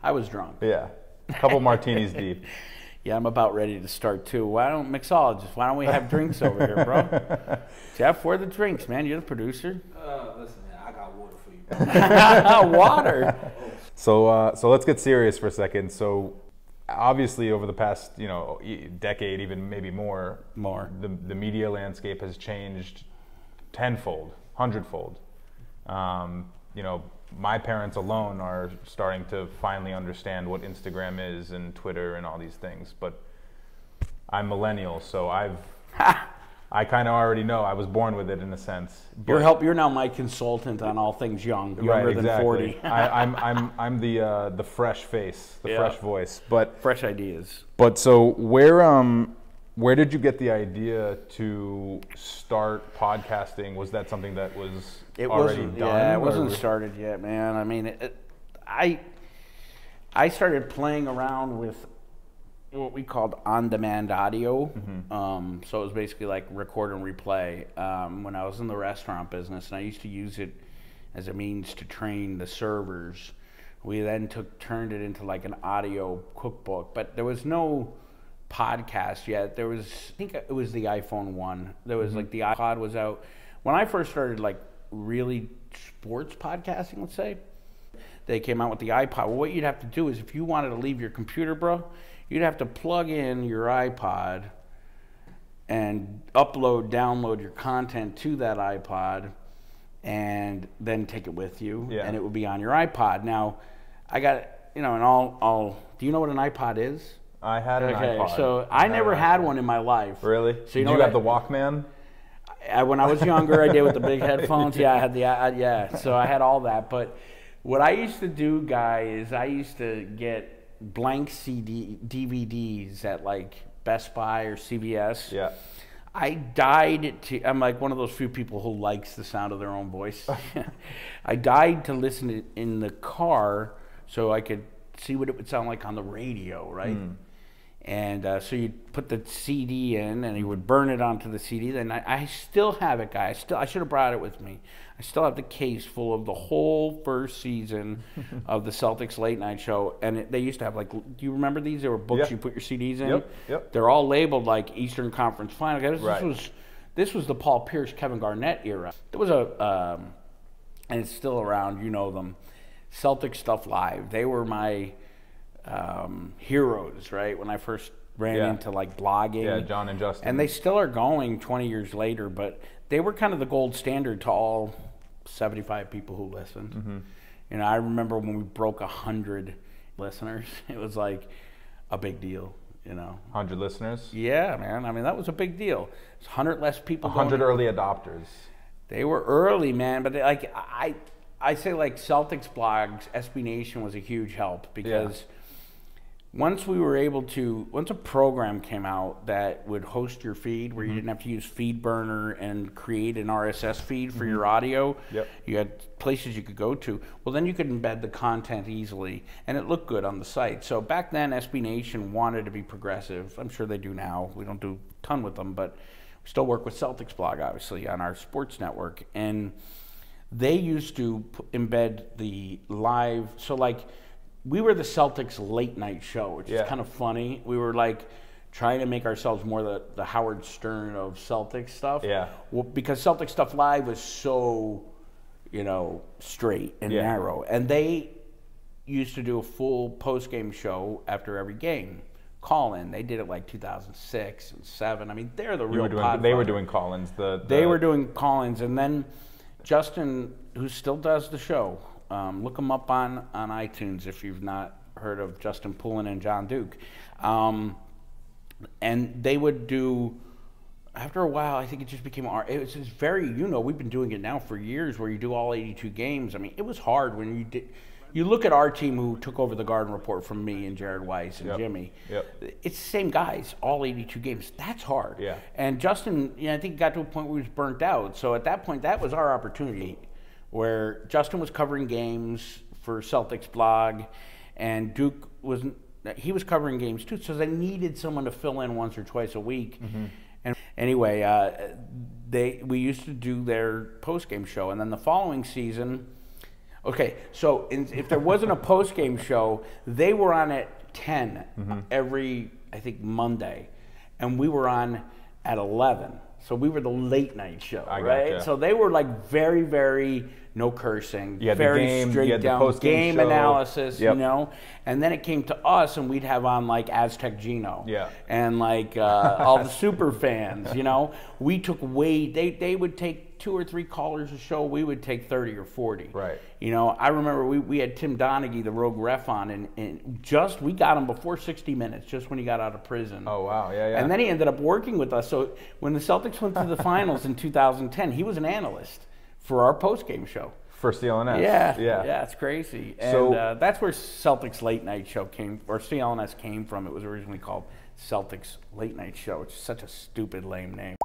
I was drunk. Yeah, a couple martinis deep. Yeah, I'm about ready to start too. Why don't we have drinks over here, bro? Jeff, where are the drinks, man? You're the producer. Listen, man, I got water for you. Water. So let's get serious for a second. So obviously over the past, decade, even maybe more, the media landscape has changed tenfold, hundredfold. My parents alone are starting to finally understand what Instagram is and Twitter and all these things. But I'm millennial, so I kind of already know. I was born with it in a sense. You're now my consultant on all things younger than 40. I'm the fresh face, the fresh voice, but fresh ideas. But so where did you get the idea to start podcasting? Was that something that was already done? Yeah, it wasn't started yet, man. I mean, I started playing around with what we called on-demand audio. So it was basically like record and replay when I was in the restaurant business, and I used to use it as a means to train the servers. We then turned it into like an audio cookbook, but there was no podcast yet. I think it was the iPhone 1. There was like the iPod was out. When I first started like really sports podcasting, let's say, they came out with the iPod. Well, what you'd have to do is if you wanted to leave your computer, bro, you'd have to plug in your iPod and download your content to that iPod and then take it with you, and it would be on your iPod. Now, I got, and do you know what an iPod is? I had an iPod. So I never had one in my life. Really? So Did you have the Walkman? When I was younger, I did with the big headphones. Yeah, I had so I had all that. But what I used to do, guy, is I used to get blank DVDs at like Best Buy or CVS. Yeah. I'm like one of those few people who likes the sound of their own voice. I died to listen to it in the car so I could see what it would sound like on the radio, right? And so you'd put the CD in, and you would burn it onto the CD. Then I still have it, guys. I should have brought it with me. I still have the case full of the whole first season of the Celtics late night show. And they used to have, like, do you remember these? There were books you put your CDs in. Yep. They're all labeled like Eastern Conference Final. Right. This was the Paul Pierce, Kevin Garnett era. There was and it's still around. You know them, Celtic Stuff Live. They were my heroes, right? When I first ran into like blogging. Yeah, John and Justin. And they still are going 20 years later, but they were kind of the gold standard to all 75 people who listened. I remember when we broke 100 listeners, it was like a big deal, 100 listeners? Yeah, man. I mean, that was a big deal. It's 100 less people. 100 early adopters. They were early, man, but I say like Celtics blogs, SB Nation was a huge help because once a program came out that would host your feed where you didn't have to use FeedBurner and create an RSS feed for your audio, you had places you could go to. Well, then you could embed the content easily, and it looked good on the site. So back then, SB Nation wanted to be progressive. I'm sure they do now. We don't do a ton with them, but we still work with Celtics blog, obviously, on our sports network. And they used to embed the live, so like, we were the Celtics late night show, which is kind of funny. We were like trying to make ourselves more the Howard Stern of Celtics stuff. Yeah. Well, because Celtics Stuff Live was so, straight and narrow. And they used to do a full post-game show after every game. Call-in. They did it like 2006 and 2007. I mean, they're the real podfather. They were doing call-ins. They were doing call-ins. And then Justin, who still does the show, look them up on iTunes if you've not heard of Justin Poulin and John Duke. And they would do, after a while, I think it just became, it was just very, we've been doing it now for years where you do all 82 games. I mean, it was hard when you look at our team who took over the Garden Report from me and Jared Weiss and Jimmy. It's the same guys, all 82 games. That's hard. Yeah. And Justin, I think got to a point where he was burnt out. So at that point, that was our opportunity, where Justin was covering games for Celtics blog, and Duke was covering games too, so they needed someone to fill in once or twice a week. And anyway, we used to do their post-game show, and then the following season, Okay, so if there wasn't a post-game show, they were on at 10 every, I think, Monday, and we were on at 11. So we were the late night show, right? Gotcha. So they were like very, very no cursing, You had the very game, straight you had the down post-game game show. analysis, Yep. you know. And then it came to us, and we'd have on like Aztec Gino, Yeah. and like all the super fans, you know. We took they would take 2 or 3 callers a show. We would take 30 or 40. Right. You know, I remember we had Tim Donaghy, the rogue ref, on, and just we got him before 60 minutes, just when he got out of prison. Oh, wow. Yeah, yeah. And then he ended up working with us. So when the Celtics went to the finals in 2010, he was an analyst for our post-game show. For CLNS. Yeah, it's crazy. And So- that's where Celtics Late Night Show came, or CLNS came from. It was originally called Celtics Late Night Show, which is such a stupid, lame name.